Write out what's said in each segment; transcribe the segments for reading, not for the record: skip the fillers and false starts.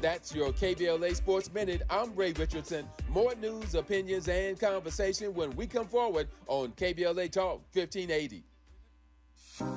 That's your KBLA Sports Minute. I'm Ray Richardson. More news, opinions, and conversation when we come forward on KBLA Talk 1580.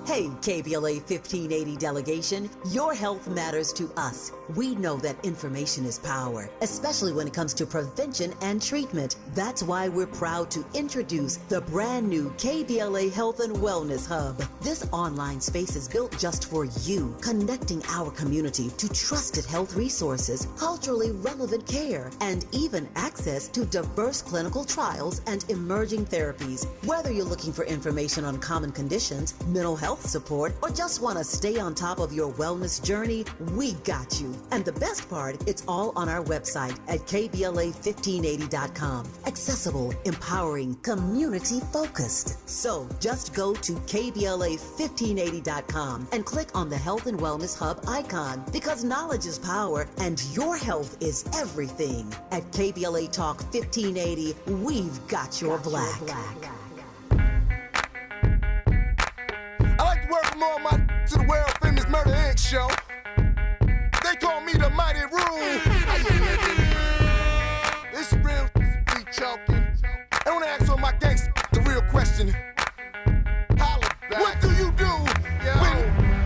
Hey, KBLA 1580 delegation, your health matters to us. We know that information is power, especially when it comes to prevention and treatment. That's why we're proud to introduce the brand new KBLA Health and Wellness Hub. This online space is built just for you, connecting our community to trusted health resources, culturally relevant care, and even access to diverse clinical trials and emerging therapies. Whether you're looking for information on common conditions, mental health support, or just want to stay on top of your wellness journey, we got you. And the best part, it's all on our website at KBLA1580.com. Accessible, empowering, community-focused. So just go to KBLA1580.com and click on the Health and Wellness Hub icon, because knowledge is power and your health is everything. At KBLA Talk 1580, we've got your black. I like to welcome all my to the world famous Murder Inc. show. They call me the Mighty Rule. How you living? It's real, be choking. I wanna ask all my gangsters the real question. Holla back. What do you do when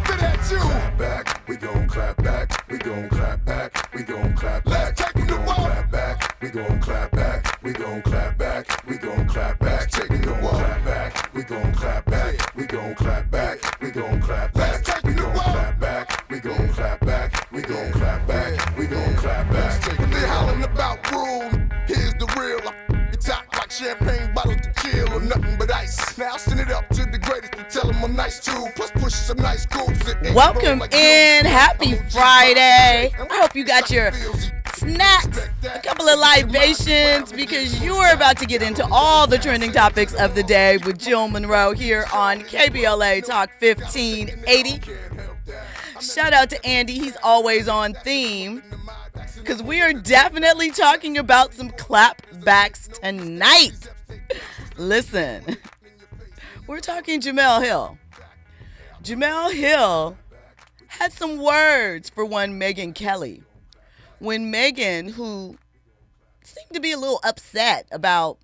fit at you? Clap back, we gon' clap back. We gon' clap back. We gon' clap back. Let's take it to war. Clap back. We gon' clap back. We gon' clap back. We gon' clap back. Take it to war. Clap back. We gon' clap back. We gon' clap back. We gon' clap back. We gon' clap back. We gon' clap back. We gon' clap back. We gon' clap back. When they hollering about rule, here's the real. It's hot like champagne bottles to chill or nothing but ice. Now I'll send it up to the greatest to tell them I'm nice too. Plus push some nice grooves. Welcome in. Happy Friday. I hope you got your snacks, a couple of libations, because you are about to get into all the trending topics of the day with Jill Munroe here on KBLA Talk 1580. Shout out to Andy. He's always on theme, because we are definitely talking about some clapbacks tonight. Listen, we're talking Jemele Hill. Jemele Hill had some words for one Megyn Kelly. When Megyn, who seemed to be a little upset about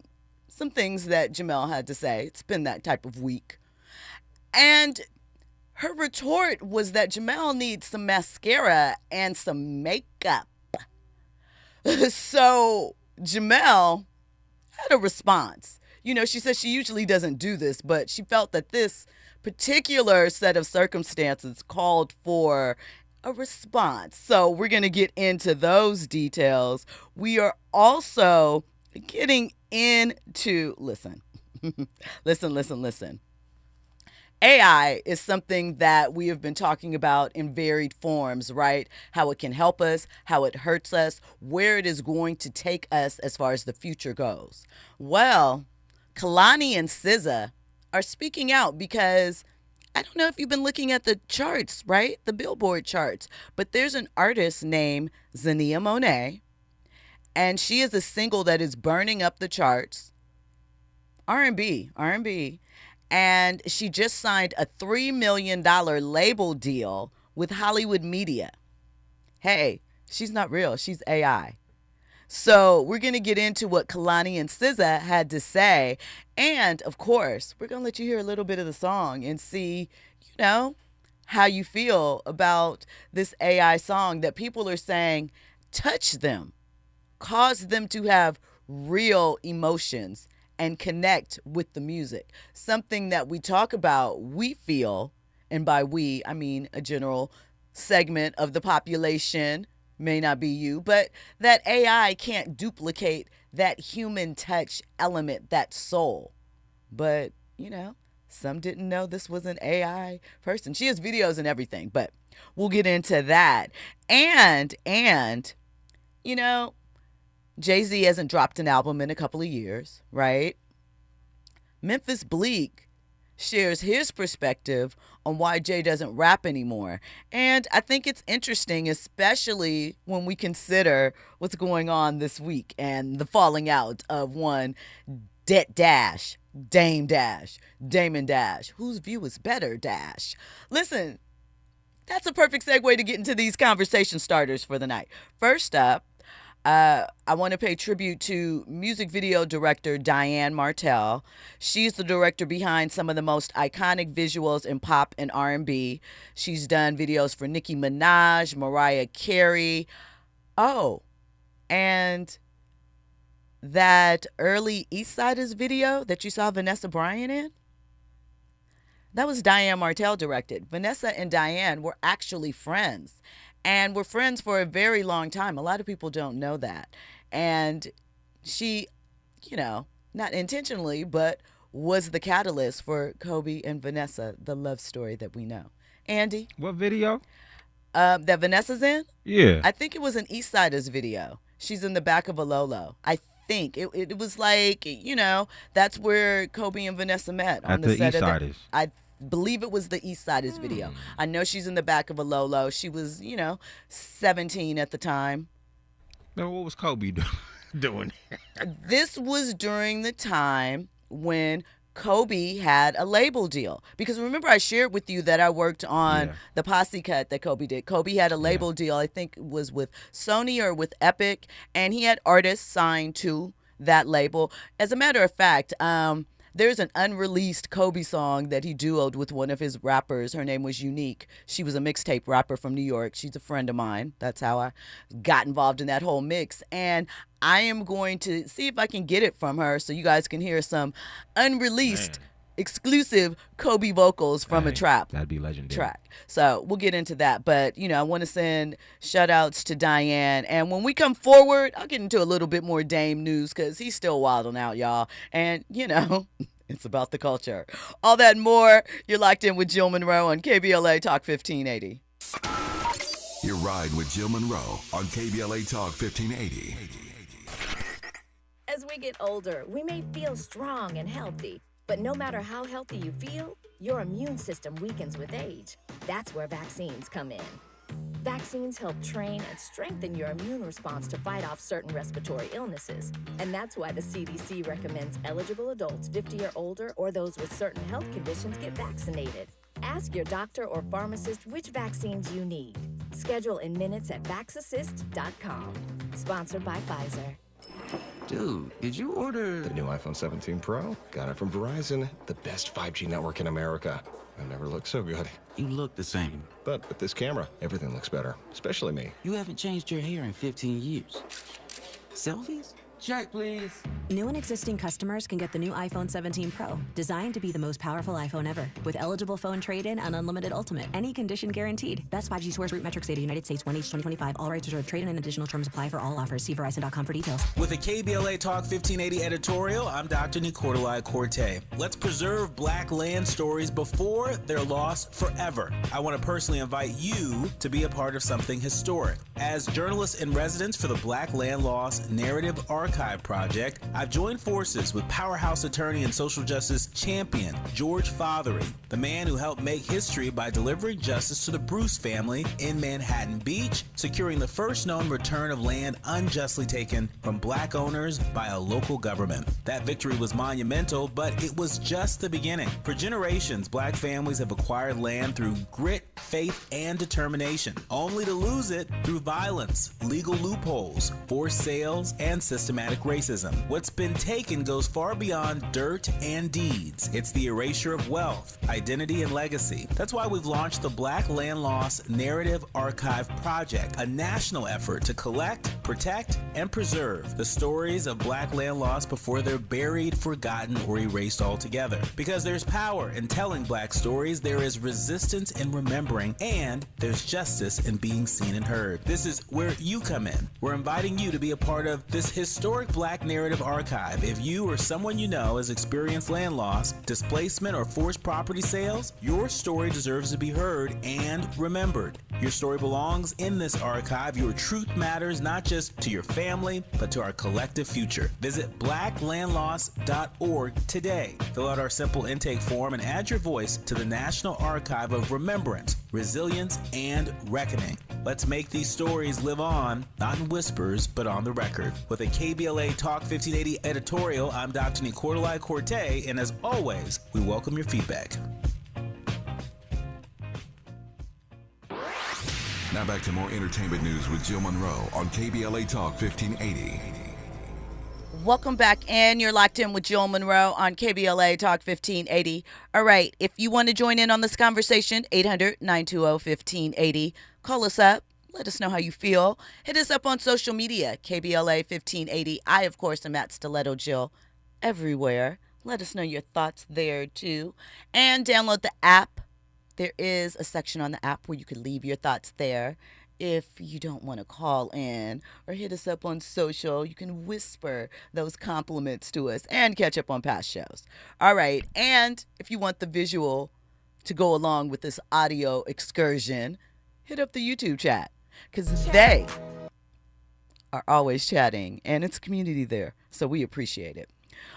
some things that Jemele had to say, it's been that type of week, and her retort was that Jemele needs some mascara and some makeup. So Jemele had a response. You know, she says she usually doesn't do this, but she felt that this particular set of circumstances called for a response. So we're going to get into those details. We are also getting into, listen. AI is something that we have been talking about in varied forms, right? How it can help us, how it hurts us, where it is going to take us as far as the future goes. Well, Kehlani and SZA are speaking out because I don't know if you've been looking at the charts, right? The Billboard charts. But there's an artist named Xania Monet, and she is a single that is burning up the charts. R&B. And she just signed a $3 million label deal with Hallwood Media. Hey, she's not real. She's AI. So we're going to get into what Kehlani and SZA had to say. And, of course, we're going to let you hear a little bit of the song and see, how you feel about this AI song that people are saying touch them, cause them to have real emotions and connect with the music. Something that we talk about, we feel, and by we, I mean a general segment of the population, may not be you, but that AI can't duplicate that human touch element, that soul. But, some didn't know this was an AI person. She has videos and everything, but we'll get into that. And Jay-Z hasn't dropped an album in a couple of years, right? Memphis Bleek shares his perspective on why Jay doesn't rap anymore. And I think it's interesting, especially when we consider what's going on this week and the falling out of one Damon Dash, whose view is better Dash. Listen, that's a perfect segue to get into these conversation starters for the night. First up, I want to pay tribute to music video director Diane Martel. She's the director behind some of the most iconic visuals in pop and R&B. She's done videos for Nicki Minaj, Mariah Carey. Oh, and that early East Siders video that you saw Vanessa Bryant in, that was Diane Martel directed. Vanessa and Diane were actually friends and were friends for a very long time. A lot of people don't know that. And she, not intentionally, but was the catalyst for Kobe and Vanessa, the love story that we know. Andy? What video? That Vanessa's in? Yeah. I think it was an East Siders video. She's in the back of a Lolo. I think it was like, that's where Kobe and Vanessa met on the set East of Siders. I believe it was the East Siders video. I know she's in the back of a Lolo. She was, 17 at the time. Now, what was Kobe doing? This was during the time when Kobe had a label deal. Because remember, I shared with you that I worked on the posse cut that Kobe did. Kobe had a label deal, I think it was with Sony or with Epic, and he had artists signed to that label. As a matter of fact, there's an unreleased Kobe song that he duoed with one of his rappers. Her name was Unique. She was a mixtape rapper from New York. She's a friend of mine. That's how I got involved in that whole mix. And I am going to see if I can get it from her so you guys can hear some unreleased exclusive Kobe vocals from a trap. That'd be legendary. Track. So we'll get into that. But, I want to send shout outs to Diane. And when we come forward, I'll get into a little bit more Dame news because he's still wilding out, y'all. And, it's about the culture. All that and more. You're locked in with Jill Munroe on KBLA Talk 1580. You're riding with Jill Munroe on KBLA Talk 1580. As we get older, we may feel strong and healthy. But no matter how healthy you feel, your immune system weakens with age. That's where vaccines come in. Vaccines help train and strengthen your immune response to fight off certain respiratory illnesses. And that's why the CDC recommends eligible adults 50 or older or those with certain health conditions get vaccinated. Ask your doctor or pharmacist which vaccines you need. Schedule in minutes at vaxassist.com. Sponsored by Pfizer. Dude, did you order the new iPhone 17 Pro? Got it from Verizon, the best 5G network in America. I've never looked so good. You look the same. But with this camera, everything looks better, especially me. You haven't changed your hair in 15 years. Selfies? Check, please. New and existing customers can get the new iPhone 17 Pro, designed to be the most powerful iPhone ever. With eligible phone trade-in and unlimited ultimate. Any condition guaranteed. Best 5G source root metrics data, United States, 1H 2025. All rights reserved. Trade-in and additional terms apply for all offers. See Verizon.com for details. With a KBLA Talk 1580 editorial, I'm Dr. Nicolai Corte. Let's preserve Black land stories before they're lost forever. I want to personally invite you to be a part of something historic. As journalist in residence for the Black Land Loss Narrative Archive Project, I've joined forces with powerhouse attorney and social justice champion George Fothery, the man who helped make history by delivering justice to the Bruce family in Manhattan Beach, securing the first known return of land unjustly taken from Black owners by a local government. That victory was monumental, but it was just the beginning. For generations, Black families have acquired land through grit, faith, and determination, only to lose it through violence, legal loopholes, forced sales, and systematic racism. What's been taken goes far beyond dirt and deeds. It's the erasure of wealth, identity, and legacy. That's why we've launched the Black Land Loss Narrative Archive Project, a national effort to collect, protect, and preserve the stories of Black land loss before they're buried, forgotten, or erased altogether. Because there's power in telling Black stories, there is resistance in remembering, and there's justice in being seen and heard. This is where you come in. We're inviting you to be a part of this historic Black narrative archive. If you or someone you know has experienced land loss, displacement, or forced property sales, your story deserves to be heard and remembered. Your story belongs in this archive. Your truth matters not just to your family, but to our collective future. Visit blacklandloss.org today. Fill out our simple intake form and add your voice to the National Archive of Remembrance, Resilience, and Reckoning. Let's make these stories live on, not in whispers, but on the record. With a KBLA Talk 1580 editorial, I'm Dr. Nicolai Corte, and as always, we welcome your feedback. Now back to more entertainment news with Jill Munroe on KBLA Talk 1580. Welcome back in. You're locked in with Jill Munroe on KBLA Talk 1580. All right, if you want to join in on this conversation, 800-920-1580. Call us up. Let us know how you feel. Hit us up on social media, KBLA 1580. I, of course, am at Stiletto Jill everywhere. Let us know your thoughts there, too. And download the app. There is a section on the app where you can leave your thoughts there. If you don't want to call in or hit us up on social, you can whisper those compliments to us and catch up on past shows. All right. And if you want the visual to go along with this audio excursion, hit up the YouTube chat because they are always chatting and it's a community there. So we appreciate it.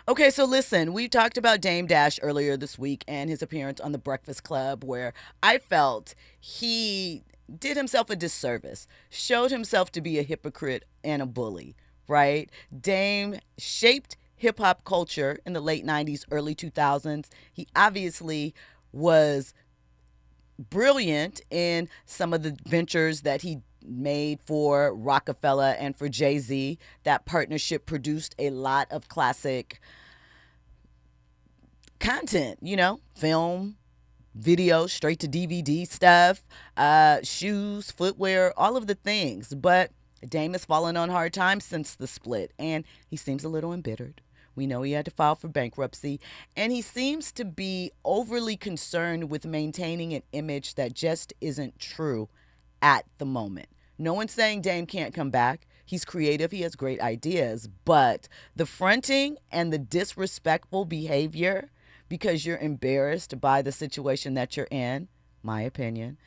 Okay, so listen, we talked about Dame Dash earlier this week and his appearance on The Breakfast Club, where I felt he did himself a disservice, showed himself to be a hypocrite and a bully, right? Dame shaped hip-hop culture in the late 90s, early 2000s. He obviously was brilliant in some of the ventures that he made for Rockefeller and for Jay-Z. That partnership produced a lot of classic content, film, video, straight to DVD stuff, shoes, footwear, all of the things. But Dame has fallen on hard times since the split, and he seems a little embittered. We know he had to file for bankruptcy, and he seems to be overly concerned with maintaining an image that just isn't true at the moment. No one's saying Dame can't come back. He's creative. He has great ideas. But the fronting and the disrespectful behavior because you're embarrassed by the situation that you're in, my opinion,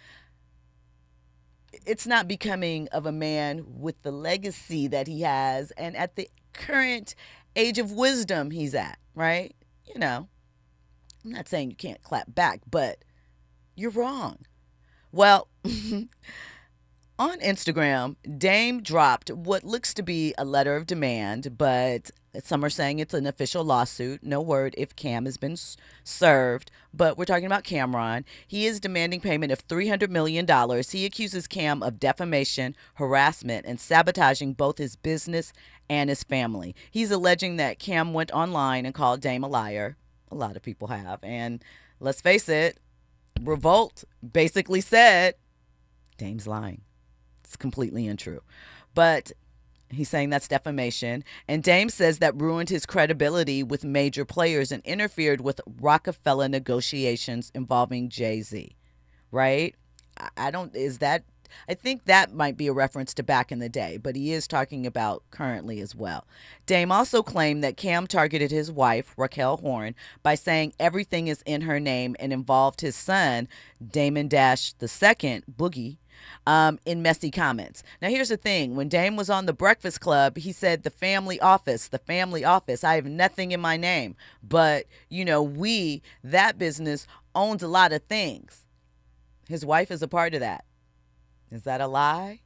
it's not becoming of a man with the legacy that he has and at the current age of wisdom he's at, right? I'm not saying you can't clap back, but you're wrong. Well, on Instagram, Dame dropped what looks to be a letter of demand, but some are saying it's an official lawsuit. No word if Cam has been served, but we're talking about Camron. He is demanding payment of $300 million. He accuses Cam of defamation, harassment, and sabotaging both his business and his family. He's alleging that Cam went online and called Dame a liar. A lot of people have. And let's face it, Revolt basically said Dame's lying. It's completely untrue. But he's saying that's defamation. And Dame says that ruined his credibility with major players and interfered with Rockefeller negotiations involving Jay-Z. Right? I think that might be a reference to back in the day, but he is talking about currently as well. Dame also claimed that Cam targeted his wife, Raquel Horn, by saying everything is in her name and involved his son, Damon Dash II, Boogie, in messy comments. Now, here's the thing. When Dame was on The Breakfast Club, he said, the family office, I have nothing in my name. But, that business owns a lot of things. His wife is a part of that. Is that a lie?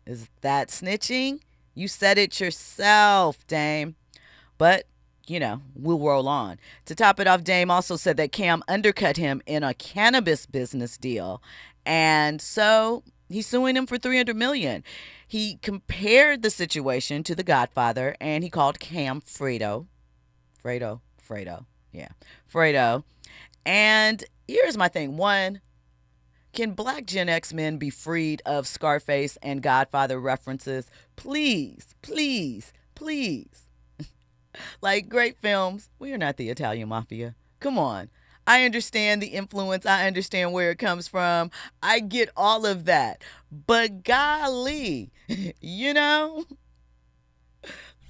Is that snitching? You said it yourself, Dame. But, we'll roll on. To top it off, Dame also said that Cam undercut him in a cannabis business deal. And so he's suing him for $300 million. He compared the situation to The Godfather, and he called Cam Fredo. Yeah, Fredo. And here's my thing. One, can Black Gen X men be freed of Scarface and Godfather references? Please, please, please. Like, great films. We are not the Italian Mafia. Come on. I understand the influence. I understand where it comes from. I get all of that. But golly, You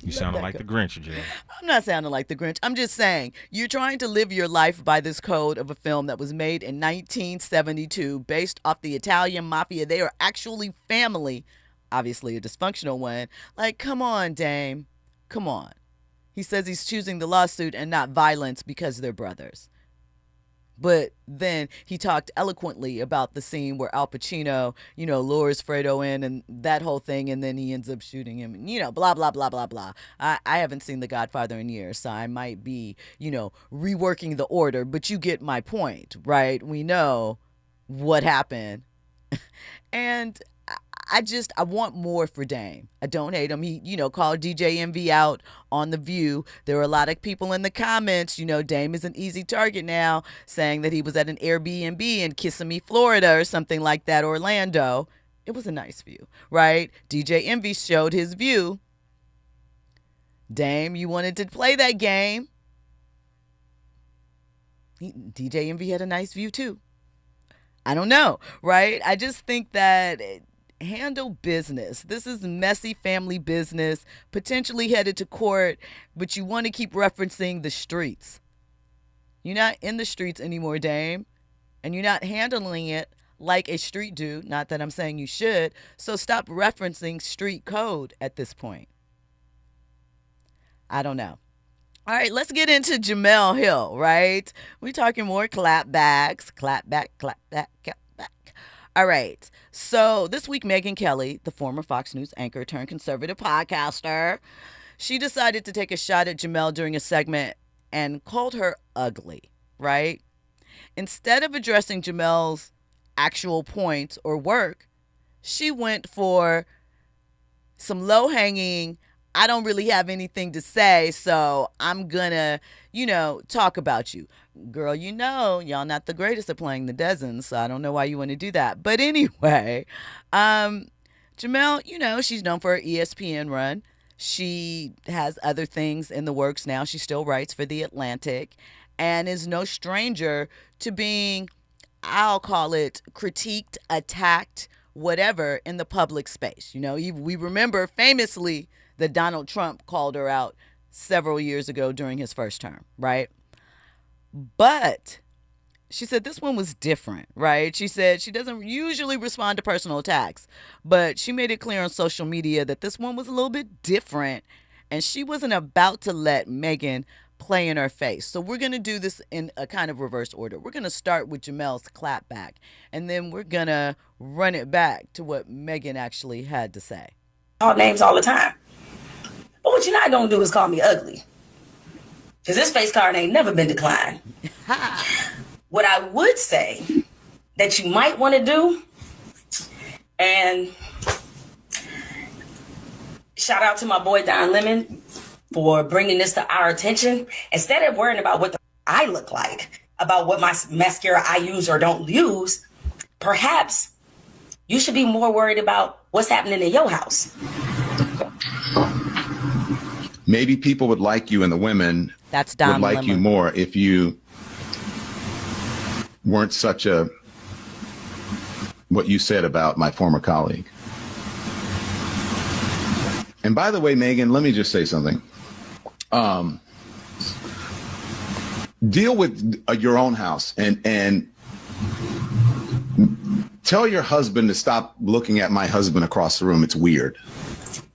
sounded like the Grinch, Jill. I'm not sounding like the Grinch. I'm just saying, you're trying to live your life by this code of a film that was made in 1972 based off the Italian Mafia. They are actually family, obviously a dysfunctional one. Like, come on, Dame. Come on. He says he's choosing the lawsuit and not violence because they're brothers. But then he talked eloquently about the scene where Al Pacino, lures Fredo in and that whole thing, and then he ends up shooting him, and, blah, blah, blah, blah, blah. I haven't seen The Godfather in years, so I might be, reworking the order, but you get my point, right? We know what happened. And I want more for Dame. I don't hate him. He, called DJ Envy out on The View. There were a lot of people in the comments, Dame is an easy target now, saying that he was at an Airbnb in Kissimmee, Florida or something like that, Orlando. It was a nice view, right? DJ Envy showed his view. Dame, you wanted to play that game. DJ Envy had a nice view too. I don't know, right? I just think that handle business. This is messy family business, potentially headed to court, but you want to keep referencing the streets. You're not in the streets anymore, Dame, and you're not handling it like a street dude. Not that I'm saying you should. So stop referencing street code at this point. I don't know. All right, let's get into Jemele Hill, right? We're talking more clapbacks. Clapback. All right. So this week, Megyn Kelly, the former Fox News anchor turned conservative podcaster, she decided to take a shot at Jemele during a segment and called her ugly, right? Instead of addressing Jemele's actual points or work, she went for some low-hanging, I don't really have anything to say, so I'm gonna, talk about you. Girl, y'all not the greatest at playing the dozens, so I don't know why you want to do that. But anyway, Jemele, she's known for her ESPN run. She has other things in the works now. She still writes for The Atlantic and is no stranger to being, I'll call it, critiqued, attacked, whatever, in the public space. We remember famously that Donald Trump called her out several years ago during his first term, right? But she said this one was different, right? She said she doesn't usually respond to personal attacks, but she made it clear on social media that this one was a little bit different, and she wasn't about to let Megyn play in her face. So we're going to do this in a kind of reverse order. We're going to start with Jemele's clapback, and then we're going to run it back to what Megyn actually had to say. Call names all the time. But what you're not going to do is call me ugly. Because this face card ain't never been declined. What I would say that you might want to do, and shout out to my boy Don Lemon for bringing this to our attention. Instead of worrying about what I look like, about what my mascara I use or don't use, perhaps you should be more worried about what's happening in your house. Maybe people would like you, and the women would like you more if you weren't such a, what you said about my former colleague. And by the way, Megyn, let me just say something. Deal with your own house and tell your husband to stop looking at my husband across the room. It's weird.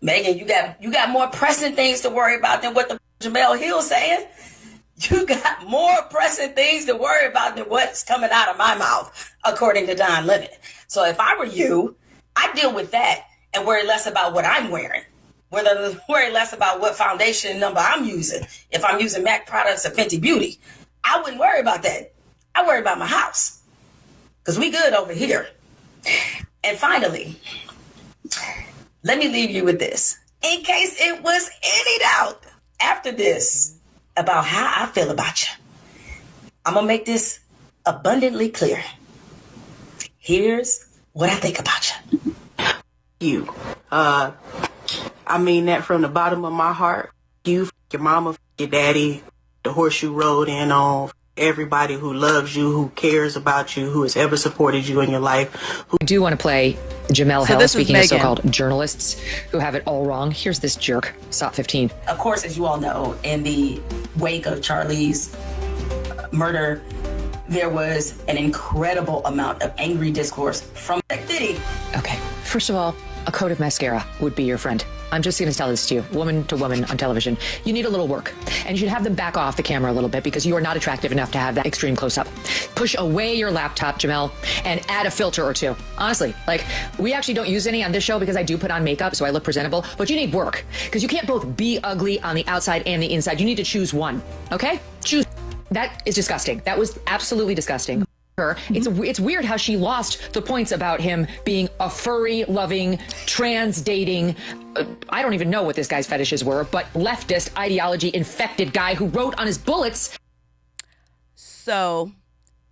Megyn, you got more pressing things to worry about than what the Jemele Hill saying. You got more pressing things to worry about than what's coming out of my mouth, according to Don Lemon. So if I were you, I'd deal with that and worry less about what I'm wearing. Worry less about what foundation number I'm using. If I'm using MAC products or Fenty Beauty, I wouldn't worry about that. I worry about my house, because we good over here. And finally, let me leave you with this, in case it was any doubt after this about how I feel about you. I'm going to make this abundantly clear. Here's what I think about you. I mean that from the bottom of my heart. You, your mama, your daddy, the horse you rode in on, everybody who loves you, who cares about you, who has ever supported you in your life. I do want to play Jemele Hill, speaking of so-called journalists who have it all wrong. Here's this jerk, Stop 15. Of course, as you all know, in the wake of Charlie's murder, there was an incredible amount of angry discourse from Diddy. Okay, first of all, a coat of mascara would be your friend. I'm just going to tell this to you, woman to woman on television. You need a little work, and you should have them back off the camera a little bit because you are not attractive enough to have that extreme close-up. Push away your laptop, Jemele, and add a filter or two. Honestly, we actually don't use any on this show because I do put on makeup, so I look presentable, but you need work because you can't both be ugly on the outside and the inside. You need to choose one, okay? Choose. That is disgusting. That was absolutely disgusting. her. It's weird how she lost the points about him being a furry loving, trans dating, I don't even know what this guy's fetishes were, but leftist ideology infected guy who wrote on his bullets. So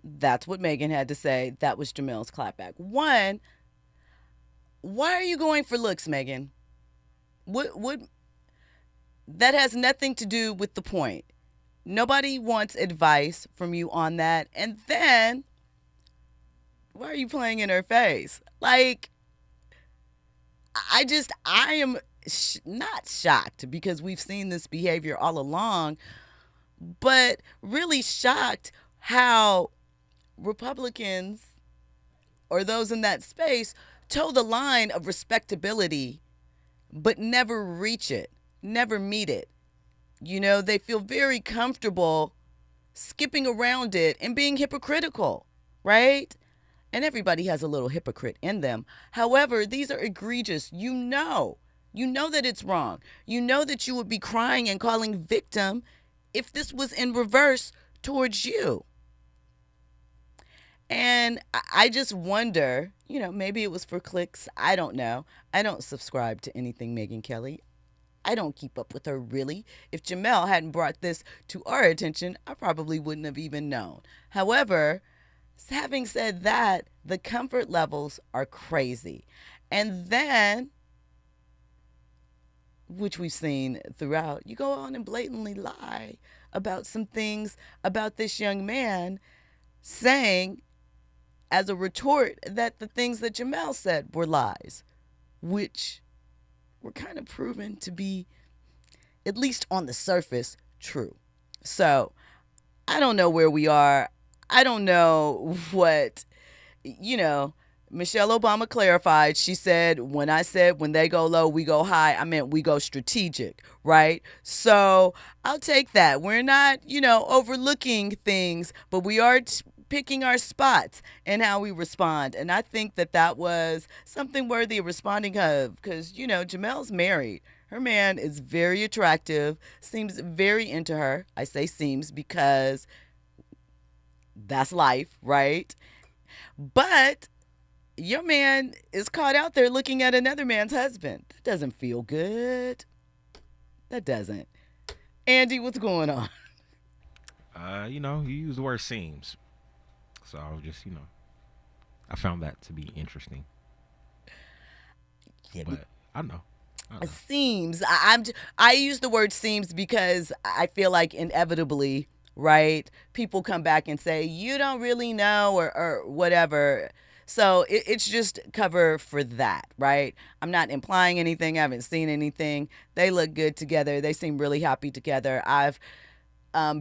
that's what Megyn had to say. That was Jemele's clapback. One, why are you going for looks, Megyn? What that has nothing to do with the point. Nobody wants advice from you on that. And then why are you playing in her face? Like, I am not shocked because we've seen this behavior all along, but really shocked how Republicans or those in that space toe the line of respectability, but never reach it, never meet it. You know, they feel very comfortable skipping around it and being hypocritical, right? And everybody has a little hypocrite in them. However, these are egregious. You know that it's wrong. You know that you would be crying and calling victim if this was in reverse towards you. And I just wonder, you know, maybe it was for clicks. I don't know. I don't subscribe to anything Megyn Kelly. I don't keep up with her, really. If Jemele hadn't brought this to our attention, I probably wouldn't have even known. However, having said that, the comfort levels are crazy. And then, which we've seen throughout, you go on and blatantly lie about some things about this young man, saying as a retort that the things that Jemele said were lies, which were kind of proven to be, at least on the surface, true. So I don't know where we are. I don't know what, you know, Michelle Obama clarified. She said, when I said when they go low, we go high, I meant we go strategic, right? So I'll take that. We're not, you know, overlooking things, but we are picking our spots and how we respond. And I think that that was something worthy of responding of, because, you know, Jemele's married. Her man is very attractive, seems very into her. I say seems because that's life, right? But your man is caught out there looking at another man's husband. That doesn't feel good. That doesn't. Andy, what's going on? You know, you use the word seems. So I was just, you know, I found that to be interesting. Yeah, but I know. Seems. I use the word seems because I feel like inevitably, right, people come back and say, you don't really know or whatever. So it's just cover for that, right? I'm not implying anything. I haven't seen anything. They look good together. They seem really happy together. I've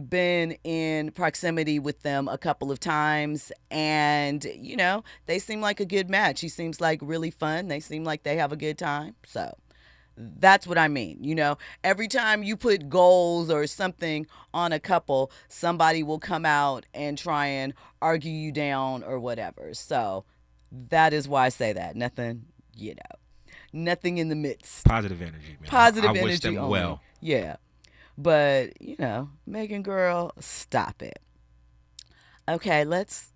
been in proximity with them a couple of times, and, you know, they seem like a good match. He seems like really fun. They seem like they have a good time. So that's what I mean. You know, every time you put goals or something on a couple, somebody will come out and try and argue you down or whatever. So that is why I say that. Nothing, you know, nothing in the midst. Positive energy, man. Positive I energy wish them only. well. Yeah. But, you know, Megyn girl, stop it. Okay, let's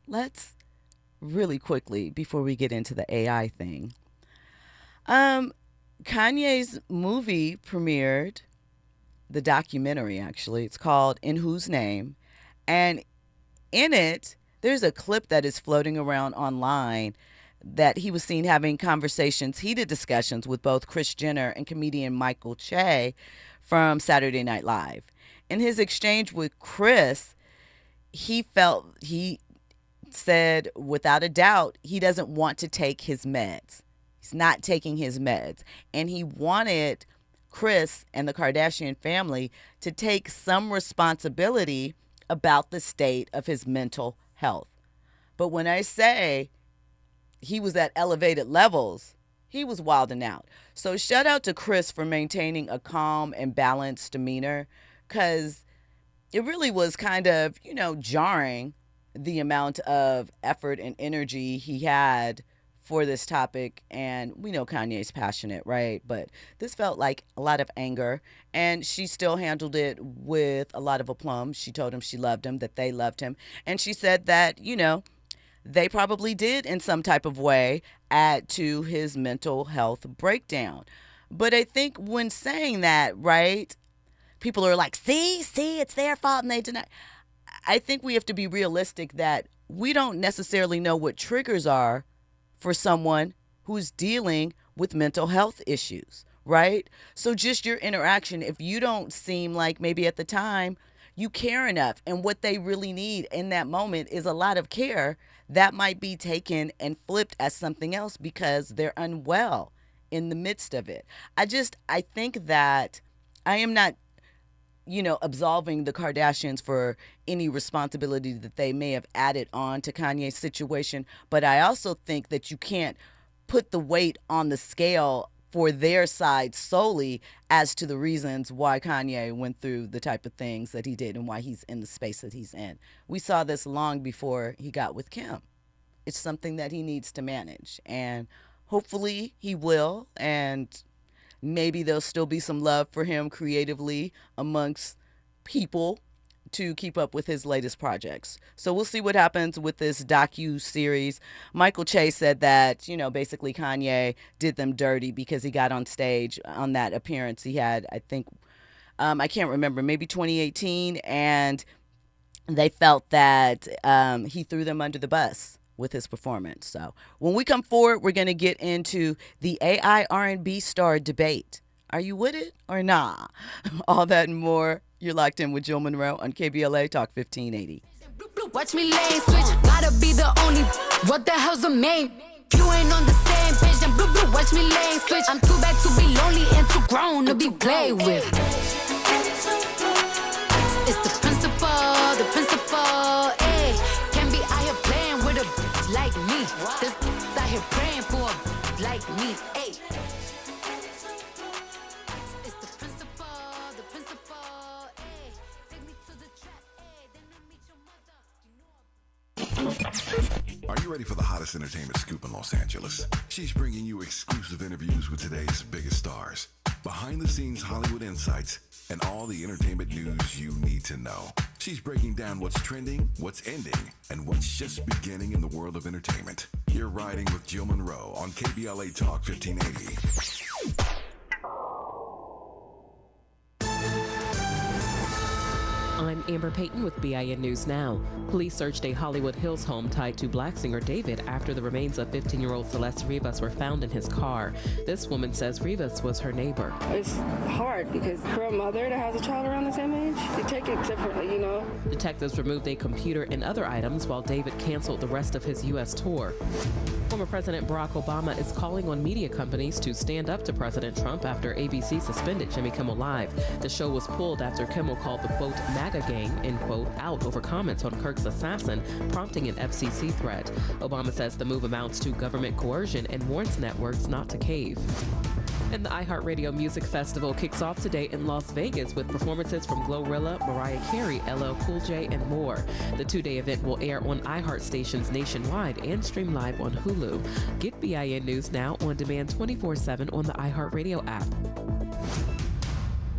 really quickly, before we get into the AI thing. Kanye's movie premiered, the documentary actually. It's called In Whose Name? And in it, there's a clip that is floating around online that he was seen having conversations, heated discussions with both Kris Jenner and comedian Michael Che from Saturday Night Live. In his exchange with Kris, he said without a doubt he doesn't want to take his meds. He's not taking his meds. And he wanted Kris and the Kardashian family to take some responsibility about the state of his mental health. But when I say he was at elevated levels, he was wilding out. So shout out to Kris for maintaining a calm and balanced demeanor, because it really was kind of, you know, jarring the amount of effort and energy he had for this topic. And we know Kanye's passionate, right? But this felt like a lot of anger, and she still handled it with a lot of aplomb. She told him she loved him, that they loved him. And she said that, you know, they probably did in some type of way add to his mental health breakdown. But I think when saying that, right, people are like, see, it's their fault and they deny. I think we have to be realistic that we don't necessarily know what triggers are for someone who's dealing with mental health issues, right? So just your interaction, if you don't seem like maybe at the time you care enough and what they really need in that moment is a lot of care, that might be taken and flipped as something else because they're unwell in the midst of it. I think that I am not, absolving the Kardashians for any responsibility that they may have added on to Kanye's situation. But I also think that you can't put the weight on the scale for their side solely as to the reasons why Kanye went through the type of things that he did and why he's in the space that he's in. We saw this long before he got with Kim. It's something that he needs to manage, and hopefully he will, and maybe there'll still be some love for him creatively amongst people to keep up with his latest projects. So we'll see what happens with this docu-series. Michael Che said that, basically Kanye did them dirty because he got on stage on that appearance he had, I think, I can't remember, maybe 2018, and they felt that he threw them under the bus with his performance. So when we come forward, we're going to get into the AI R&B star debate. Are you with it or nah? All that and more. You're locked in with Jill Munroe on KBLA Talk 1580. Watch me lane switch, gotta be the only. What the hell's the main? You ain't on the same page, then blue, watch me lane switch. I'm too bad to be lonely and too grown to be played with. It's the principle, ayy. Can't be out here playing with a bitch like me. This out here praying for a bitch like me, ayy. It's the principle, ayy. Take me to the trap, ayy. Then I meet your mother. Are you ready for the hottest entertainment scoop in Los Angeles? She's bringing you exclusive interviews with today's biggest stars, behind-the-scenes Hollywood insights, and all the entertainment news you need to know. She's breaking down what's trending, what's ending, and what's just beginning in the world of entertainment. You're riding with Jill Munroe on KBLA Talk 1580. I'm Amber Payton with BIN News Now. Police searched a Hollywood Hills home tied to black singer David after the remains of 15-year-old Celeste Rivas were found in his car. This woman says Rivas was her neighbor. It's hard because for a mother that has a child around the same age, they take it differently, Detectives removed a computer and other items while David canceled the rest of his U.S. tour. Former President Barack Obama is calling on media companies to stand up to President Trump after ABC suspended Jimmy Kimmel Live. The show was pulled after Kimmel called the, quote, MAGA gang, end quote, out over comments on Kirk's assassin, prompting an FCC threat. Obama says the move amounts to government coercion and warns networks not to cave. And the iHeartRadio Music Festival kicks off today in Las Vegas with performances from Glorilla, Mariah Carey, LL Cool J, and more. The two-day event will air on iHeart stations nationwide and stream live on Hulu. Get BIN News Now on demand 24/7 on the iHeartRadio app.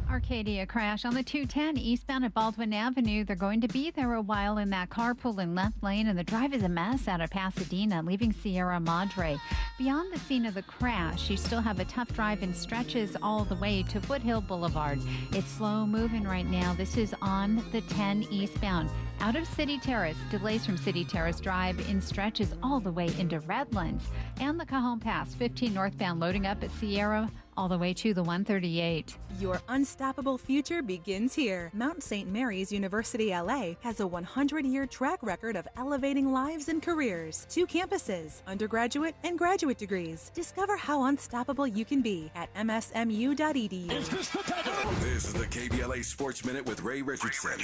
Arcadia crash on the 210 eastbound at Baldwin Avenue. They're going to be there a while in that carpool in left lane, and the drive is a mess out of Pasadena, leaving Sierra Madre. Beyond the scene of the crash, you still have a tough drive in stretches all the way to Foothill Boulevard. It's slow moving right now. This is on the 10 eastbound. Out of City Terrace, delays from City Terrace Drive in stretches all the way into Redlands. And the Cajon Pass, 15 northbound, loading up at Sierra all the way to the 138. Your unstoppable future begins here. Mount St. Mary's University LA has a 100-year track record of elevating lives and careers. 2 campuses, undergraduate and graduate degrees. Discover how unstoppable you can be at msmu.edu. This is the KBLA Sports Minute with Ray Richardson.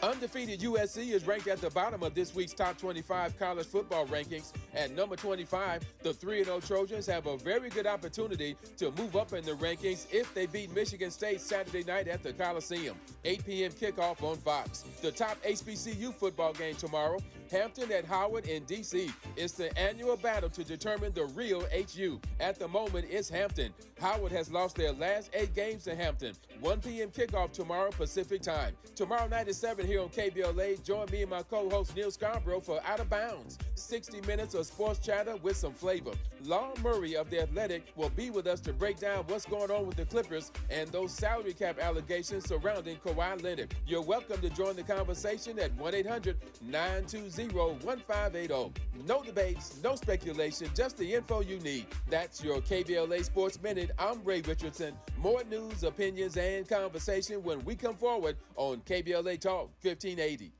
Undefeated USC is ranked at the bottom of this week's top 25 college football rankings. At number 25, the 3-0 Trojans have a very good opportunity to move up in the rankings if they beat Michigan State Saturday night at the Coliseum. 8 p.m. kickoff on Fox. The top HBCU football game tomorrow. Hampton at Hallwood in D.C. It's the annual battle to determine the real HU. At the moment, it's Hampton. Hallwood has lost their last 8 games to Hampton. 1 p.m. kickoff tomorrow Pacific time. Tomorrow night at 7 here on KBLA. Join me and my co-host Neil Scarborough for Out of Bounds. 60 minutes of sports chatter with some flavor. Law Murray of The Athletic will be with us to break down what's going on with the Clippers and those salary cap allegations surrounding Kawhi Leonard. You're welcome to join the conversation at 1-800-920-1580. No debates, no speculation, just the info you need. That's your KBLA Sports Minute. I'm Ray Richardson. More news, opinions, and conversation when we come forward on KBLA Talk 1580.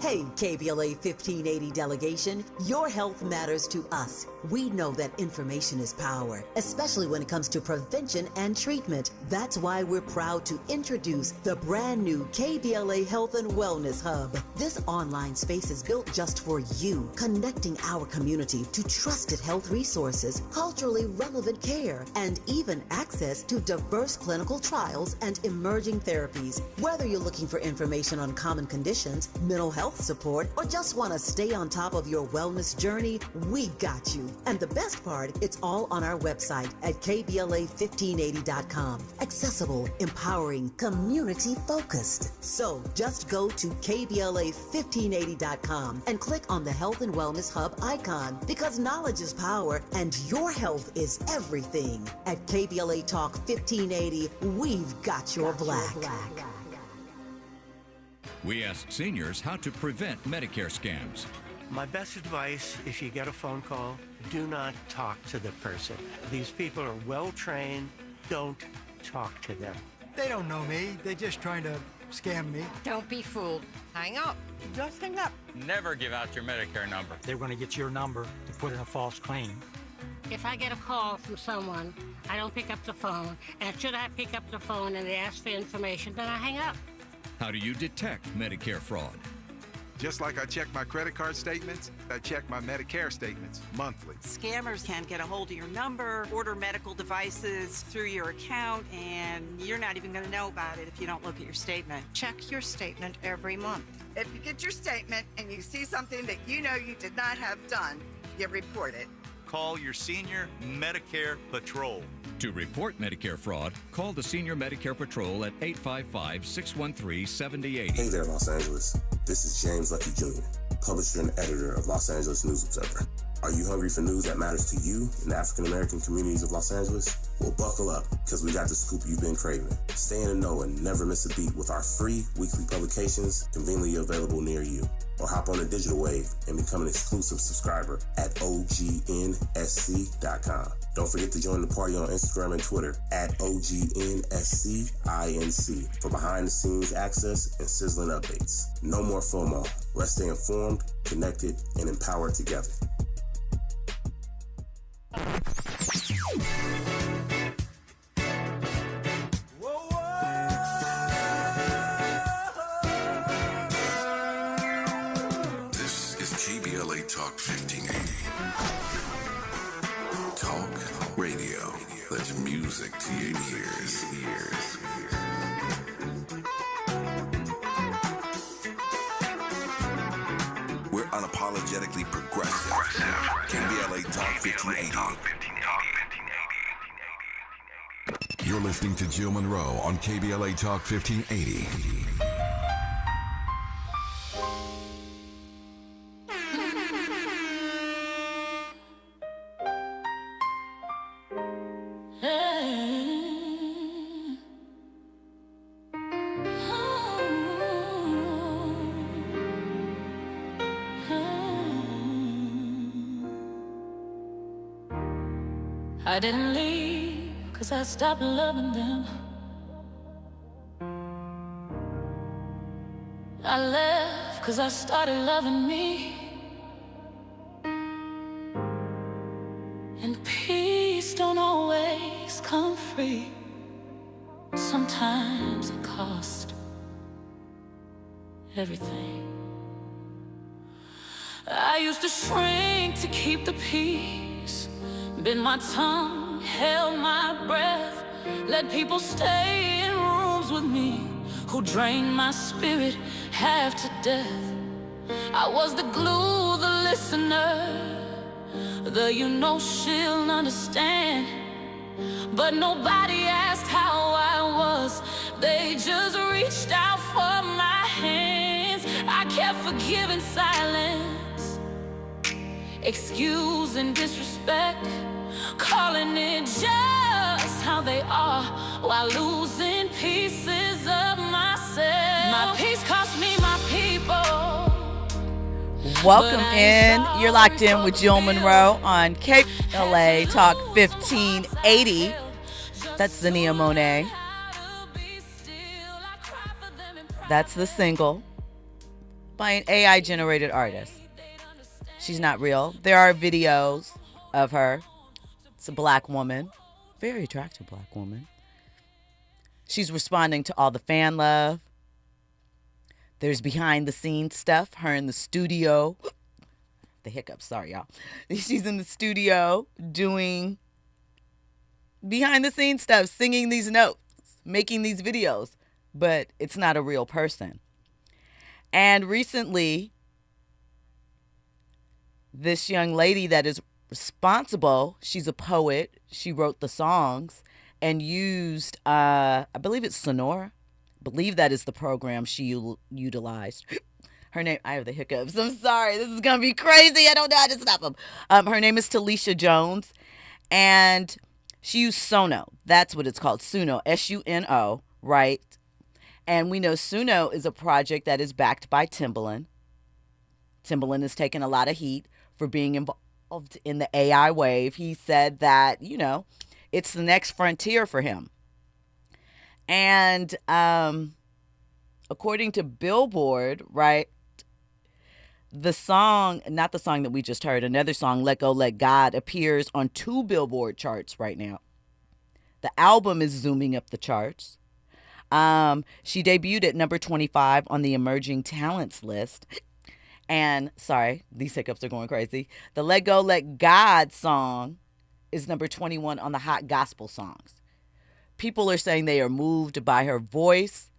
Hey, KBLA 1580 delegation, your health matters to us. We know that information is power, especially when it comes to prevention and treatment. That's why we're proud to introduce the brand new KBLA Health and Wellness Hub. This online space is built just for you, connecting our community to trusted health resources, culturally relevant care, and even access to diverse clinical trials and emerging therapies. Whether you're looking for information on common conditions, mental health support, or just want to stay on top of your wellness journey, we got you. And the best part, it's all on our website at KBLA1580.com. Accessible, empowering, community-focused. So just go to KBLA1580.com and click on the Health and Wellness Hub icon, because knowledge is power and your health is everything. At KBLA Talk 1580, we've got your black. We asked seniors how to prevent Medicare scams. My best advice, if you get a phone call, do not talk to the person. These people are well-trained. Don't talk to them. They don't know me. They're just trying to scam me. Don't be fooled. Hang up. Just hang up. Never give out your Medicare number. They're going to get your number to put in a false claim. If I get a call from someone, I don't pick up the phone. And should I pick up the phone and they ask for information, then I hang up. How do you detect Medicare fraud? Just like I check my credit card statements, I check my Medicare statements monthly. Scammers can get a hold of your number, order medical devices through your account, and you're not even going to know about it if you don't look at your statement. Check your statement every month. If you get your statement and you see something that you know you did not have done, you report it. Call your senior Medicare Patrol. To report Medicare fraud, call the Senior Medicare Patrol at 855-613-7080. Hey there, Los Angeles. This is James Lucky Jr., publisher and editor of Los Angeles News Observer. Are you hungry for news that matters to you in the African-American communities of Los Angeles? Well, buckle up, because we got the scoop you've been craving. Stay in the know and never miss a beat with our free weekly publications conveniently available near you. Or hop on the digital wave and become an exclusive subscriber at OGNSC.com. Don't forget to join the party on Instagram and Twitter at OGNSCINC for behind-the-scenes access and sizzling updates. No more FOMO. Let's stay informed, connected, and empowered together. This is KBLA Talk 1580. Talk radio. That's music to your ears. We're unapologetically progressive. KBLA Talk 1580. You're listening to Jill Munroe on KBLA Talk 1580. I didn't leave 'cause I stopped loving them. I left 'cause I started loving me. And peace don't always come free. Sometimes it costs everything. I used to shrink to keep the peace. Bit my tongue, held my breath. Let people stay in rooms with me who drained my spirit half to death. I was the glue, the listener, the you know she'll understand. But nobody asked how I was, they just reached out for my hands. I kept forgiving silence, excusing disrespect, calling it just how they are, while losing pieces of myself. My peace cost me my people. Welcome in. You're locked in with Jill Munroe on KBLA Talk 1580. That's Xania Monet. That's the single by an AI-generated artist. She's not real. There are videos of her. It's a black woman. Very attractive black woman. She's responding to all the fan love. There's behind-the-scenes stuff. Her in the studio. The hiccups, sorry, y'all. She's in the studio doing behind-the-scenes stuff, singing these notes, making these videos. But it's not a real person. And recently, this young lady that is responsible, she's a poet. She wrote the songs and used, I believe it's Sonora. I believe that is the program she utilized. Her name, I have the hiccups. I'm sorry. This is going to be crazy. I don't know how to stop them. Her name is Talisha Jones. And she used Suno. That's what it's called. Suno. S-U-N-O. Right? And we know Suno is a project that is backed by Timbaland. Timbaland has taken a lot of heat for being involved in the AI wave. He said that, you know, it's the next frontier for him. And according to Billboard, right, the song, not the song that we just heard, another song, Let Go, Let God, appears on 2 Billboard charts right now. The album is zooming up the charts. She debuted at number 25 on the Emerging Talents list. And, sorry, these hiccups are going crazy. The Let Go, Let God song is number 21 on the Hot Gospel Songs. People are saying they are moved by her voice.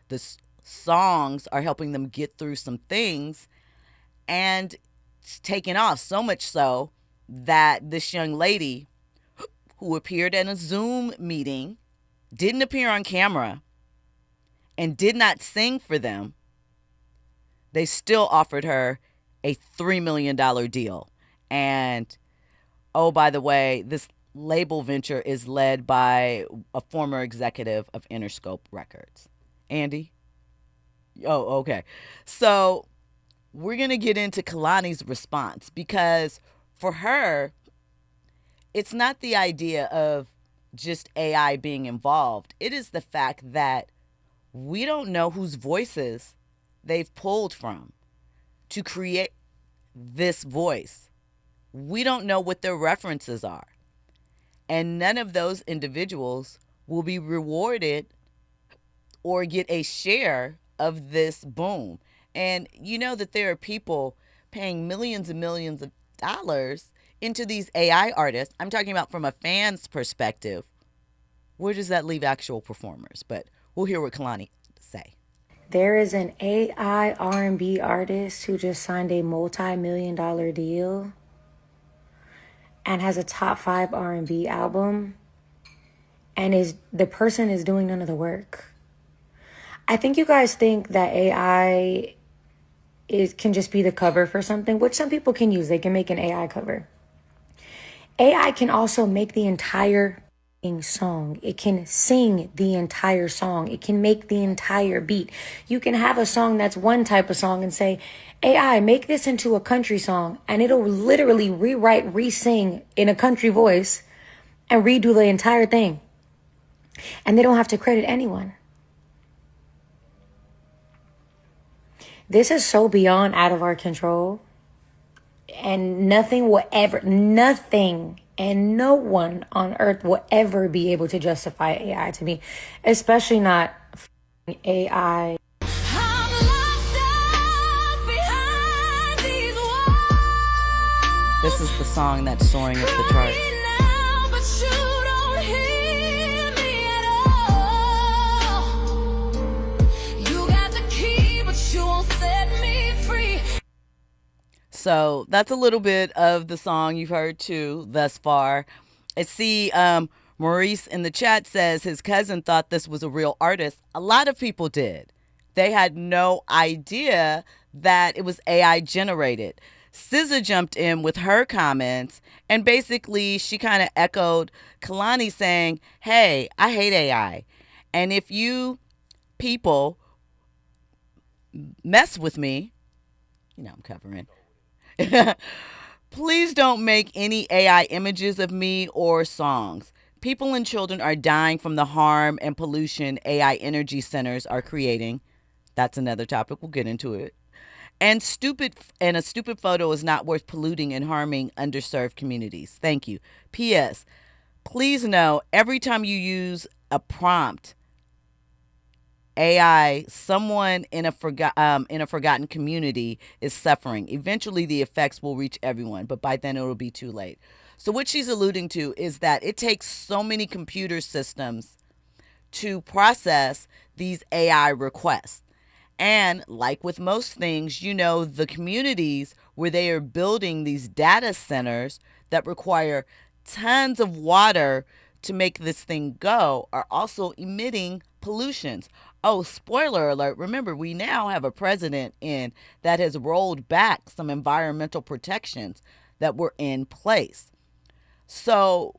The songs are helping them get through some things. And it's taken off so much so that this young lady who appeared in a Zoom meeting, didn't appear on camera, and did not sing for them, they still offered her a $3 million deal. And, oh, by the way, this label venture is led by a former executive of Interscope Records. Andy? Oh, okay. So we're going to get into Kehlani's response, because for her, it's not the idea of just AI being involved. It is the fact that we don't know whose voices they've pulled from to create this voice. We don't know what their references are. And none of those individuals will be rewarded or get a share of this boom. And you know that there are people paying millions and millions of dollars into these AI artists. I'm talking about from a fan's perspective. Where does that leave actual performers? But we'll hear what Kehlani say. There is an AI R&B artist who just signed a multi-million-dollar deal and has a top 5 R&B album, and the person is doing none of the work. I think you guys think that AI can just be the cover for something, which some people can use. They can make an AI cover. AI can also make the entire song. It can sing the entire song. It can make the entire beat. You can have a song that's one type of song and say, AI, make this into a country song, and it'll literally rewrite, re-sing in a country voice and redo the entire thing. And they don't have to credit anyone. This is so beyond out of our control. And nothing and no one on earth will ever be able to justify AI to me, especially not AI. This is the song that's soaring up the charts. So that's a little bit of the song you've heard too thus far. I see Maurice in the chat says his cousin thought this was a real artist. A lot of people did. They had no idea that it was AI generated. SZA jumped in with her comments, and basically she kind of echoed Kehlani saying, hey, I hate AI. And if you people mess with me, you know I'm covering, please don't make any AI images of me or songs. People and children are dying from the harm and pollution AI energy centers are creating. That's another topic. We'll get into it. And a stupid photo is not worth polluting and harming underserved communities. Thank you. P.S. Please know every time you use a prompt, AI, someone in a forgotten community is suffering. Eventually, the effects will reach everyone, but by then it will be too late. So what she's alluding to is that it takes so many computer systems to process these AI requests. And like with most things, you know, the communities where they are building these data centers that require tons of water to make this thing go are also emitting pollutions. Oh, spoiler alert. Remember, we now have a president in that has rolled back some environmental protections that were in place. So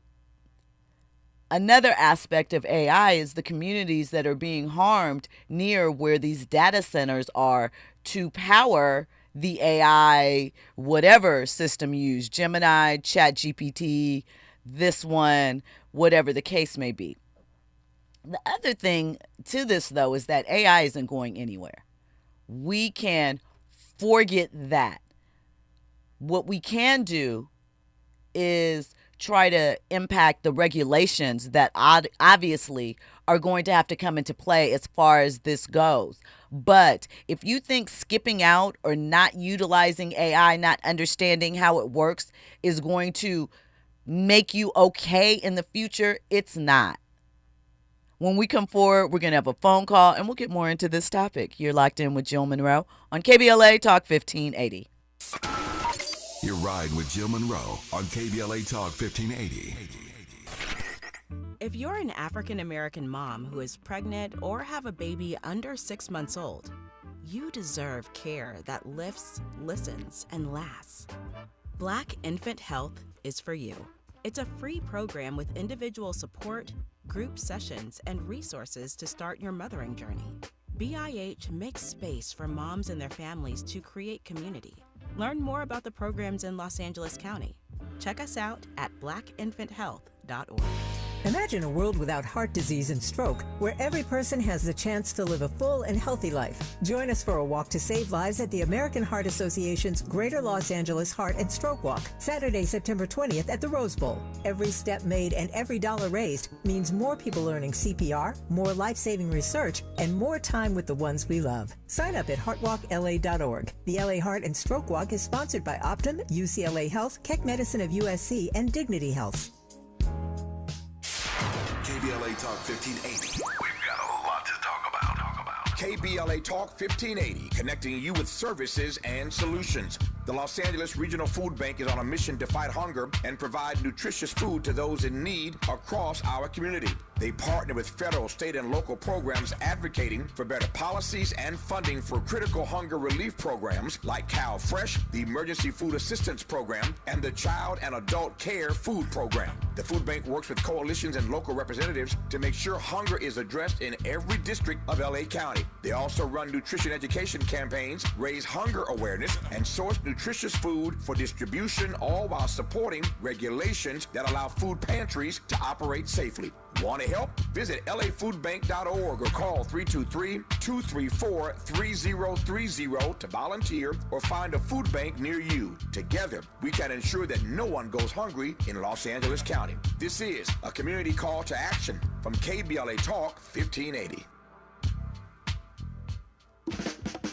another aspect of AI is the communities that are being harmed near where these data centers are to power the AI, whatever system you use, Gemini, ChatGPT, this one, whatever the case may be. The other thing to this, though, is that AI isn't going anywhere. We can forget that. What we can do is try to impact the regulations that obviously are going to have to come into play as far as this goes. But if you think skipping out or not utilizing AI, not understanding how it works is going to make you okay in the future, it's not. When we come forward, we're going to have a phone call and we'll get more into this topic. You're locked in with Jill Munroe on KBLA Talk 1580. You're riding with Jill Munroe on KBLA Talk 1580. If you're an African-American mom who is pregnant or have a baby under 6 months old, you deserve care that lifts, listens, and lasts. Black Infant Health is for you. It's a free program with individual support, group sessions, and resources to start your mothering journey. BIH makes space for moms and their families to create community. Learn more about the programs in Los Angeles County. Check us out at blackinfanthealth.org. Imagine a world without heart disease and stroke, where every person has the chance to live a full and healthy life. Join us for a walk to save lives at the American Heart Association's Greater Los Angeles Heart and Stroke Walk, Saturday, September 20th at the Rose Bowl. Every step made and every dollar raised means more people learning CPR, more life-saving research, and more time with the ones we love. Sign up at heartwalkla.org. The LA Heart and Stroke Walk is sponsored by Optum, UCLA Health, Keck Medicine of USC, and Dignity Health. KBLA Talk 1580. We've got a lot to talk about. KBLA Talk 1580, connecting you with services and solutions. The Los Angeles Regional Food Bank is on a mission to fight hunger and provide nutritious food to those in need across our community. They partner with federal, state, and local programs advocating for better policies and funding for critical hunger relief programs like Cal Fresh, the Emergency Food Assistance Program, and the Child and Adult Care Food Program. The food bank works with coalitions and local representatives to make sure hunger is addressed in every district of LA County. They also run nutrition education campaigns, raise hunger awareness, and source nutritious food for distribution, all while supporting regulations that allow food pantries to operate safely. Want to help? Visit lafoodbank.org or call 323-234-3030 to volunteer or find a food bank near you. Together, we can ensure that no one goes hungry in Los Angeles County. This is a community call to action from KBLA Talk 1580.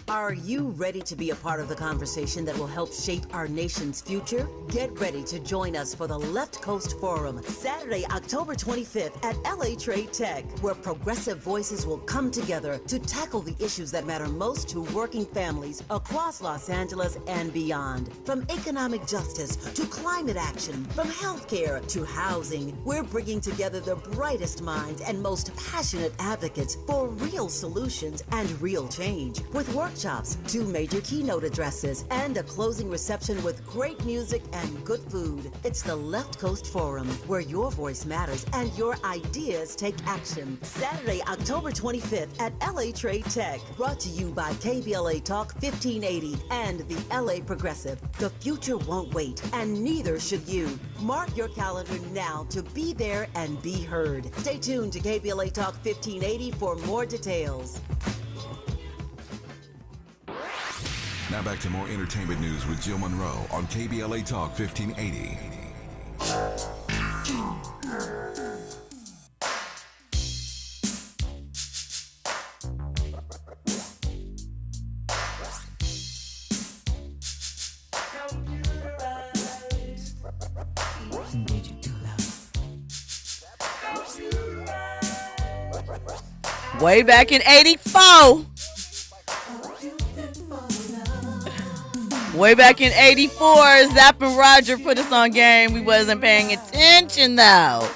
Are you ready to be a part of the conversation that will help shape our nation's future? Get ready to join us for the Left Coast Forum, Saturday, October 25th at LA Trade Tech, where progressive voices will come together to tackle the issues that matter most to working families across Los Angeles and beyond. From economic justice to climate action, from healthcare to housing, we're bringing together the brightest minds and most passionate advocates for real solutions and real change. With workshops, 2 major keynote addresses, and a closing reception with great music and good food. It's the Left Coast Forum, where your voice matters and your ideas take action. Saturday, October 25th at LA Trade Tech. Brought to you by KBLA Talk 1580 and the LA Progressive. The future won't wait, and neither should you. Mark your calendar now to be there and be heard. Stay tuned to KBLA Talk 1580 for more details. Now back to more entertainment news with Jill Munroe on KBLA Talk 1580. Way back in 84. Way back in 84, Zapp and Roger put us on game. We wasn't paying attention, though.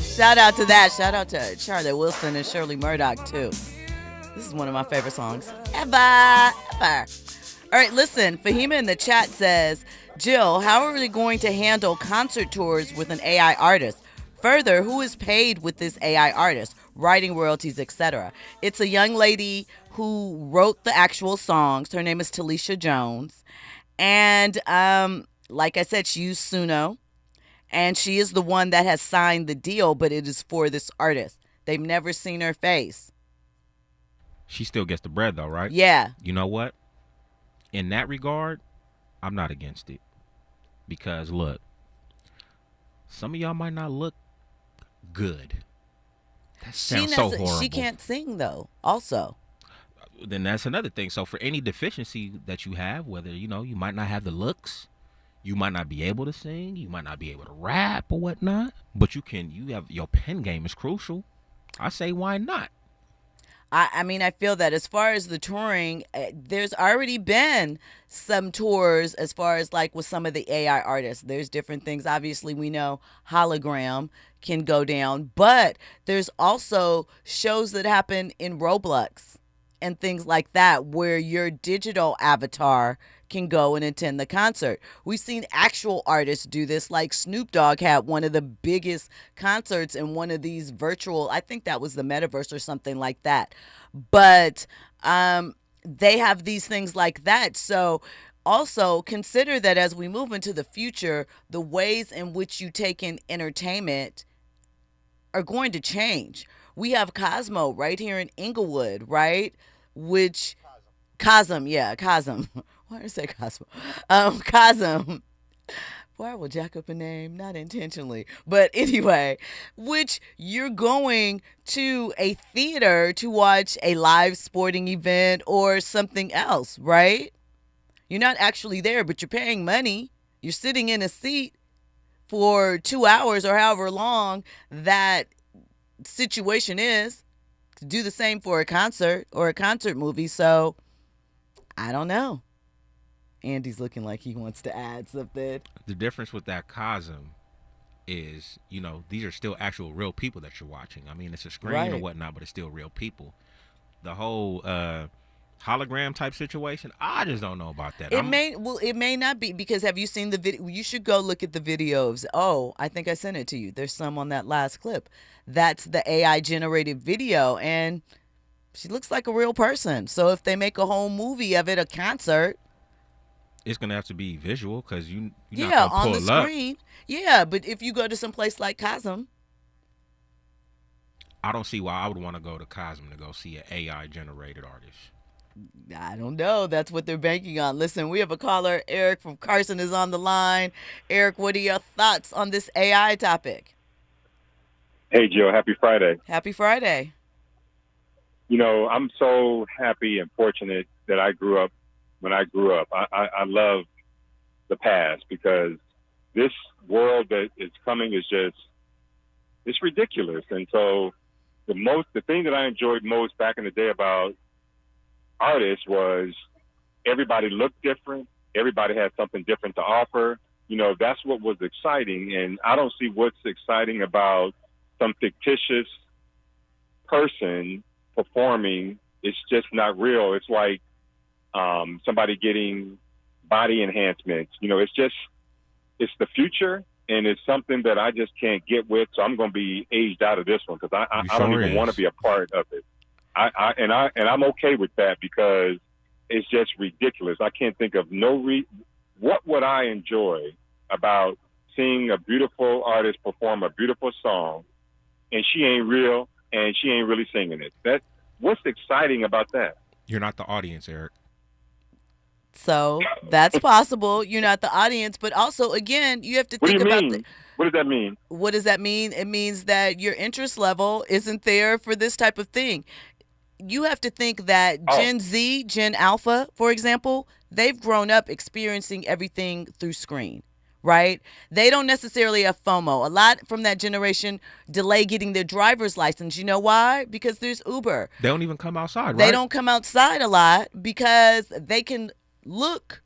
Shout out to that. Shout out to Charlotte Wilson and Shirley Murdoch, too. This is one of my favorite songs ever. All right, listen. Fahima in the chat says, Jill, how are we going to handle concert tours with an AI artist? Further, who is paid with this AI artist? Writing royalties, etc. It's a young lady who wrote the actual songs. Her name is Talisha Jones. And like I said, she used Suno. And she is the one that has signed the deal, but it is for this artist. They've never seen her face. She still gets the bread, though, right? Yeah. You know what? In that regard, I'm not against it. Because, look, some of y'all might not look good. That sounds so horrible. She can't sing, though, also. Then that's another thing. So for any deficiency that you have, whether, you might not have the looks, you might not be able to sing, you might not be able to rap or whatnot, but you have your pen game is crucial. I say, why not? I mean, I feel that as far as the touring, there's already been some tours as far as like with some of the AI artists. There's different things. Obviously, we know hologram can go down, but there's also shows that happen in Roblox and things like that where your digital avatar can go and attend the concert. We've seen actual artists do this, like Snoop Dogg had one of the biggest concerts in one of these virtual, I think that was the metaverse or something like that. But they have these things like that. So also consider that as we move into the future, the ways in which you take in entertainment are going to change. We have Cosmo right here in Inglewood, right? Cosm. Why did I say Cosmo? Cosm. Boy, I will jack up a name, not intentionally. But anyway, which you're going to a theater to watch a live sporting event or something else, right? You're not actually there, but you're paying money. You're sitting in a seat for 2 hours or however long that situation is, to do the same for a concert or a concert movie. So I don't know. Andy's looking like he wants to add something. The difference with that Cosm is, these are still actual real people that you're watching. I mean, it's a screen or whatnot, but it's still real people. The whole hologram type situation, I just don't know about that. It may not be, because have you seen the video? You should go look at the videos. Oh, I think I sent it to you. There's some on that last clip. That's the AI generated video, and she looks like a real person. So if they make a whole movie of it, a concert, it's gonna have to be visual, because you're not gonna on pull the screen. Yeah, but if you go to some place like Cosm, I don't see why I would want to go to Cosm to go see an AI generated artist. I don't know. That's what they're banking on. Listen, we have a caller. Eric from Carson is on the line. Eric, what are your thoughts on this AI topic? Hey, Jill. Happy Friday. Happy Friday. I'm so happy and fortunate that I grew up when I grew up. I love the past because this world that is coming is just, it's ridiculous. And so the thing that I enjoyed most back in the day about artists was everybody looked different. Everybody had something different to offer. You know, that's what was exciting. And I don't see what's exciting about some fictitious person performing. It's just not real. It's like somebody getting body enhancements. You know, it's the future, and it's something that I just can't get with. So I'm going to be aged out of this one because I don't even want to be a part of it. And I'm okay with that because it's just ridiculous. I can't think of what would I enjoy about seeing a beautiful artist perform a beautiful song, and she ain't real and she ain't really singing it. What's exciting about that? You're not the audience, Eric. So that's possible. You're not the audience, but also, again, you have to think about what does that mean? What does that mean? It means that your interest level isn't there for this type of thing. You have to think that Gen Z, Gen Alpha, for example, they've grown up experiencing everything through screen, right? They don't necessarily have FOMO. A lot from that generation delay getting their driver's license. You know why? Because there's Uber. They don't even come outside, right? They don't come outside a lot because they can look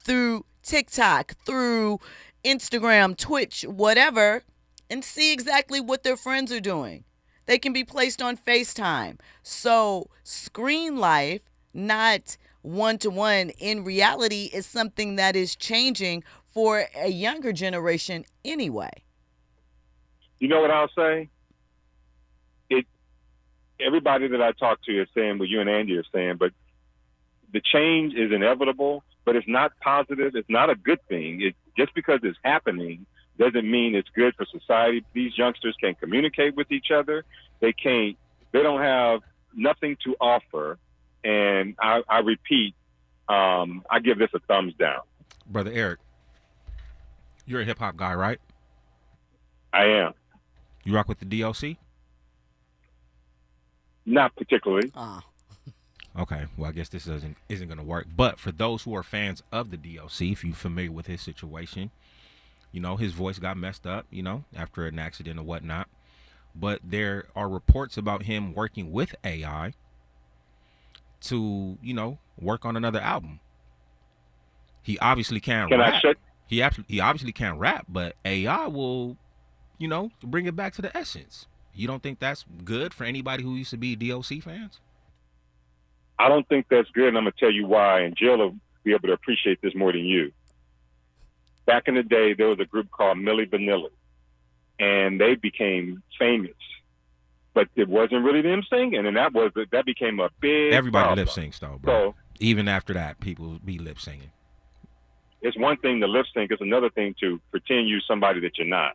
through TikTok, through Instagram, Twitch, whatever, and see exactly what their friends are doing. They can be placed on FaceTime. So screen life, not one-to-one in reality, is something that is changing for a younger generation anyway. You know what I'll say? Everybody that I talk to is saying what you and Andy are saying, but the change is inevitable, but it's not positive. It's not a good thing. Just because it's happening doesn't mean it's good for society. These youngsters can't communicate with each other. They don't have nothing to offer. And I repeat, I give this a thumbs down. Brother Eric, you're a hip hop guy, right? I am. You rock with the DOC? Not particularly. Okay, well, I guess this isn't going to work. But for those who are fans of the DOC, if you're familiar with his situation, you know, his voice got messed up, you know, after an accident or whatnot. But there are reports about him working with AI to, you know, work on another album. He obviously can't rap. He obviously can't rap, but AI will, you know, bring it back to the essence. You don't think that's good for anybody who used to be DOC fans? I don't think that's good, and I'm going to tell you why, and Jill will be able to appreciate this more than you. Back in the day, there was a group called Milli Vanilli, and they became famous. But it wasn't really them singing, and that became a big Everybody problem. lip syncs, though, bro. So, even after that, people be lip singing. It's one thing to lip sync. It's another thing to pretend you're somebody that you're not.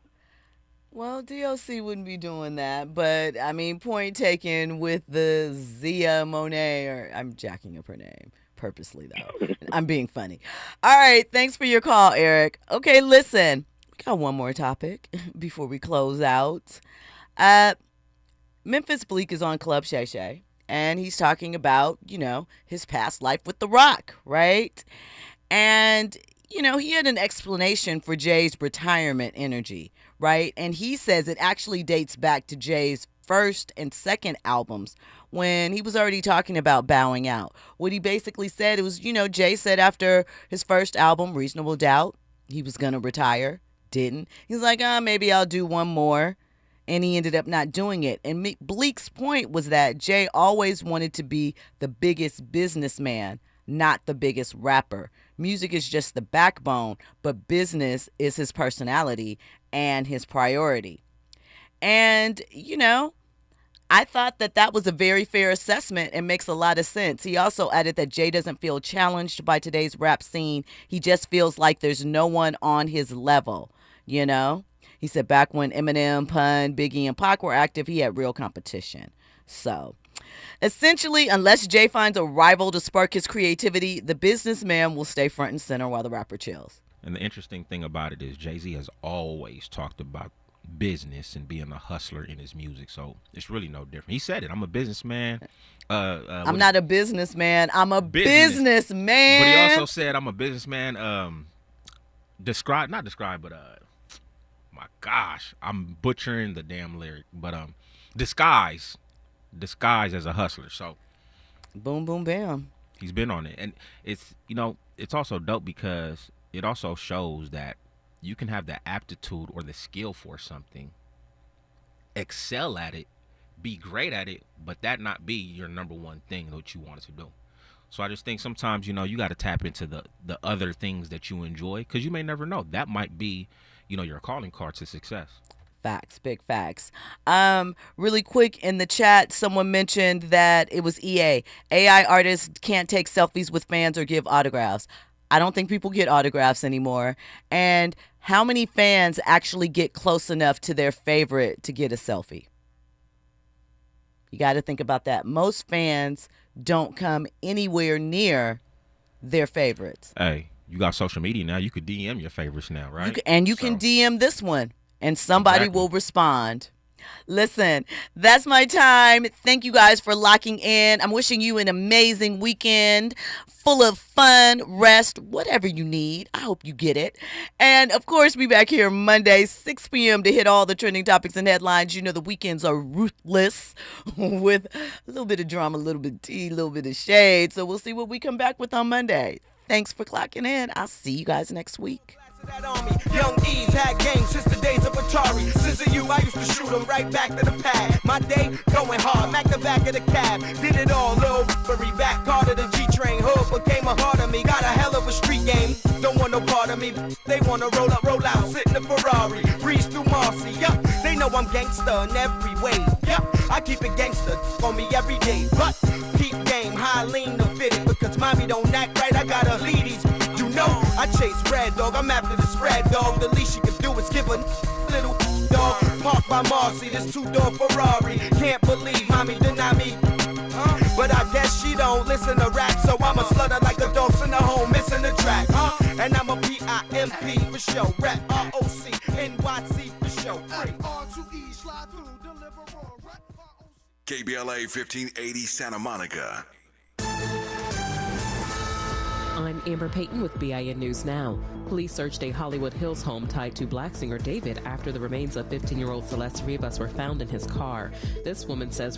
Well, DOC wouldn't be doing that, but I mean, point taken with the Xania Monet, or I'm jacking up her name purposely, though. I'm being funny. All right, thanks for your call, Eric. Okay, listen, we got one more topic before we close out. Memphis Bleek is on Club Shay Shay, and he's talking about, you know, his past life with The Rock, right? And, you know, he had an explanation for Jay's retirement energy, right? And he says it actually dates back to Jay's first and second albums when he was already talking about bowing out. What he basically said, it was, you know, Jay said after his first album, Reasonable Doubt, he was going to retire. Didn't. He's like, maybe I'll do one more. And he ended up not doing it. And Bleek's point was that Jay always wanted to be the biggest businessman, not the biggest rapper. Music is just the backbone, but business is his personality and his priority. And, you know, I thought that was a very fair assessment and makes a lot of sense. He also added that Jay doesn't feel challenged by today's rap scene. He just feels like there's no one on his level, you know? He said back when Eminem, Pun, Biggie, and Pac were active, he had real competition. So, essentially, unless Jay finds a rival to spark his creativity, the businessman will stay front and center while the rapper chills. And the interesting thing about it is Jay-Z has always talked about business and being a hustler in his music. So it's really no different. He said it. I'm a businessman. I'm not a businessman. I'm a businessman. But he also said I'm a businessman. My gosh, I'm butchering the damn lyric. But disguise as a hustler. So boom, boom, bam. He's been on it, and it's it's also dope because it also shows that you can have the aptitude or the skill for something, excel at it, be great at it, but that not be your number one thing that you wanted to do. So I just think sometimes, you got to tap into the other things that you enjoy, because you may never know. That might be, your calling card to success. Facts, big facts. Really quick in the chat, someone mentioned that it was EA. AI artists can't take selfies with fans or give autographs. I don't think people get autographs anymore. And how many fans actually get close enough to their favorite to get a selfie? You got to think about that. Most fans don't come anywhere near their favorites. Hey, you got social media now. You could DM your favorites now, right? You can DM this one, and somebody will respond. Listen, that's my time. Thank you guys for locking in. I'm wishing you an amazing weekend full of fun, rest, whatever you need. I hope you get it. And of course, be back here Monday, 6 p.m. to hit all the trending topics and headlines. The weekends are ruthless with a little bit of drama, a little bit of tea, a little bit of shade. So we'll see what we come back with on Monday. Thanks for clocking in. I'll see you guys next week. Young E's had games since the days of Atari. SZA, I used to shoot them right back to the pad. My day going hard, Mac the back of the cab. Did it all, Lil Burry back, card of the G-Train. Hood became a heart of me, got a hell of a street game. Don't want no part of me, they wanna roll up, roll out, sit in the Ferrari. Breeze through Marcy, yup, they know I'm gangsta in every way. Yup, I keep it gangsta on me every day. But keep game, high lean to fit it. Because mommy don't act right, I gotta lead these. I chase red, dog. I'm after the spread, dog. The least you can do is give a little dog. Parked by Marcy, this two-door Ferrari. Can't believe mommy deny me. But I guess she don't listen to rap, so I'm a slutter like a dog in the home, missing the track. And I'm a P-I-M-P for show. Rap R-O-C-N-Y-C for show. KBLA 1580 Santa Monica. I'm Amber Payton with BIN News Now. Police searched a Hallwood Hills home tied to black singer David after the remains of 15-year-old Celeste Rivas were found in his car. This woman says